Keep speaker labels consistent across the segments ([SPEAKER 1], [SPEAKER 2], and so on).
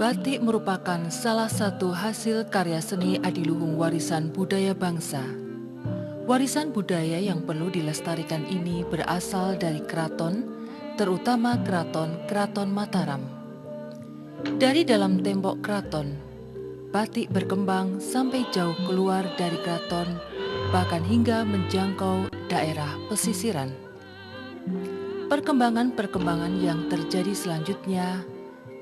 [SPEAKER 1] Batik merupakan salah satu hasil karya seni adiluhung warisan budaya bangsa. Warisan budaya yang perlu dilestarikan ini berasal dari keraton, terutama keraton Mataram. Dari dalam tembok keraton, batik berkembang sampai jauh keluar dari keraton, bahkan hingga menjangkau daerah pesisiran. Perkembangan-perkembangan yang terjadi selanjutnya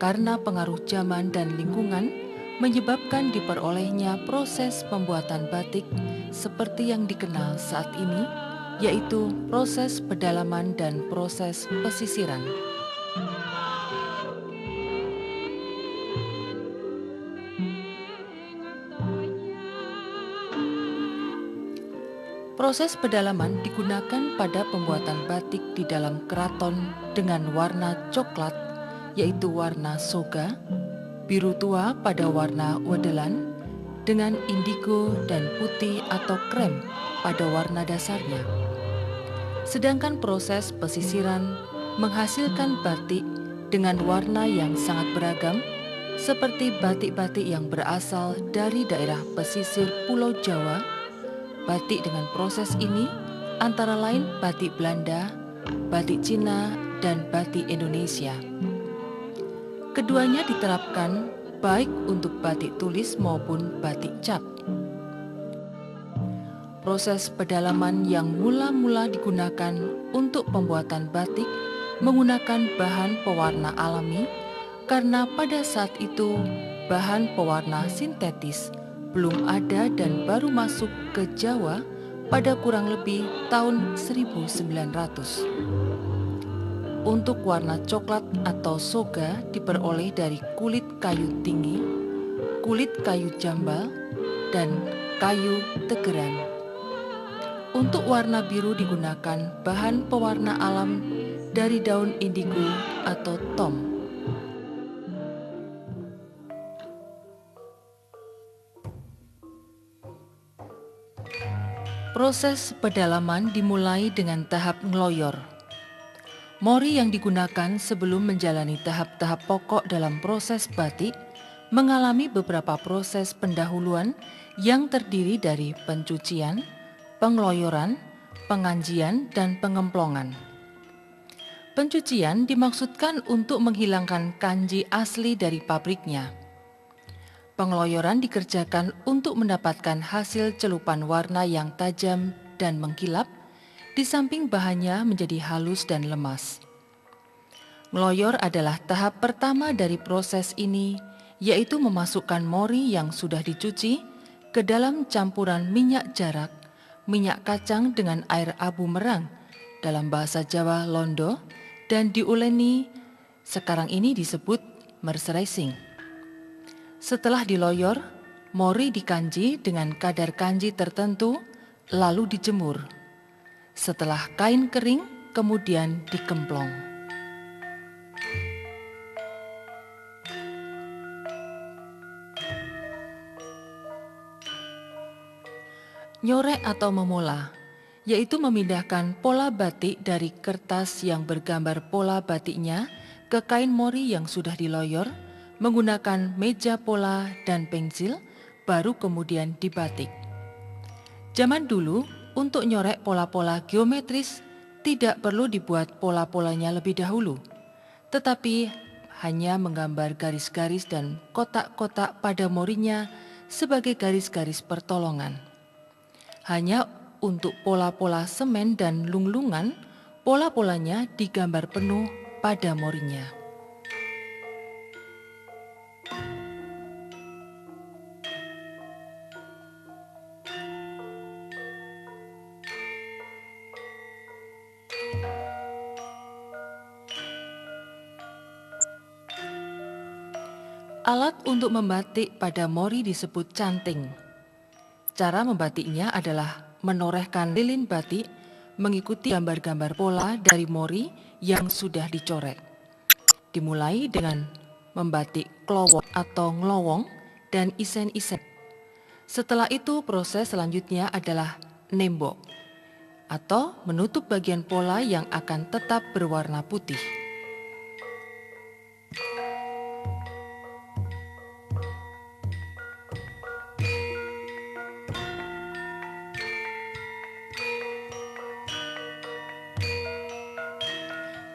[SPEAKER 1] karena pengaruh zaman dan lingkungan menyebabkan diperolehnya proses pembuatan batik seperti yang dikenal saat ini, yaitu proses pedalaman dan proses pesisiran. Proses pedalaman digunakan pada pembuatan batik di dalam keraton dengan warna coklat, yaitu warna soga, biru tua pada warna wedelan, dengan indigo dan putih atau krem pada warna dasarnya. Sedangkan proses pesisiran menghasilkan batik dengan warna yang sangat beragam, seperti batik-batik yang berasal dari daerah pesisir Pulau Jawa. Batik dengan proses ini antara lain batik Belanda, batik Cina, dan batik Indonesia. Keduanya diterapkan baik untuk batik tulis maupun batik cap. Proses pedalaman yang mula-mula digunakan untuk pembuatan batik menggunakan bahan pewarna alami karena pada saat itu bahan pewarna sintetis belum ada dan baru masuk ke Jawa pada kurang lebih tahun 1900. Untuk warna coklat atau soga diperoleh dari kulit kayu tinggi, kulit kayu jambal, dan kayu tegeran. Untuk warna biru digunakan bahan pewarna alam dari daun indigo atau tom. Proses pedalaman dimulai dengan tahap ngeloyor. Mori yang digunakan sebelum menjalani tahap-tahap pokok dalam proses batik mengalami beberapa proses pendahuluan yang terdiri dari pencucian, pengeloyoran, penganjian, dan pengemplongan. Pencucian dimaksudkan untuk menghilangkan kanji asli dari pabriknya. Pengeloyoran dikerjakan untuk mendapatkan hasil celupan warna yang tajam dan mengkilap, di samping bahannya menjadi halus dan lemas. Ngeloyor adalah tahap pertama dari proses ini, yaitu memasukkan mori yang sudah dicuci ke dalam campuran minyak jarak, minyak kacang dengan air abu merang, dalam bahasa Jawa londo, dan diuleni, sekarang ini disebut mercerizing. Setelah diloyor, mori dikanji dengan kadar kanji tertentu, lalu dijemur. Setelah kain kering, kemudian dikemplong. Nyorek atau memola, yaitu memindahkan pola batik dari kertas yang bergambar pola batiknya ke kain mori yang sudah diloyor, menggunakan meja pola dan pensil, baru kemudian dibatik. Zaman dulu, untuk nyorek pola-pola geometris, tidak perlu dibuat pola-polanya lebih dahulu, tetapi hanya menggambar garis-garis dan kotak-kotak pada morinya sebagai garis-garis pertolongan. Hanya untuk pola-pola semen dan lunglungan, pola-polanya digambar penuh pada morinya. Alat untuk membatik pada mori disebut canting. Cara membatiknya adalah menorehkan lilin batik mengikuti gambar-gambar pola dari mori yang sudah dicoret. Dimulai dengan membatik klowok atau ngelowong dan isen-isen. Setelah itu proses selanjutnya adalah nembok atau menutup bagian pola yang akan tetap berwarna putih.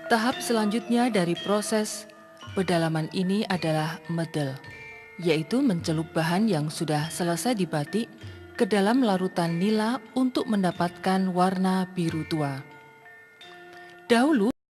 [SPEAKER 1] Tahap selanjutnya dari proses pedalaman ini adalah medel, yaitu mencelup bahan yang sudah selesai dibatik ke dalam larutan nila untuk mendapatkan warna biru tua. Dahulu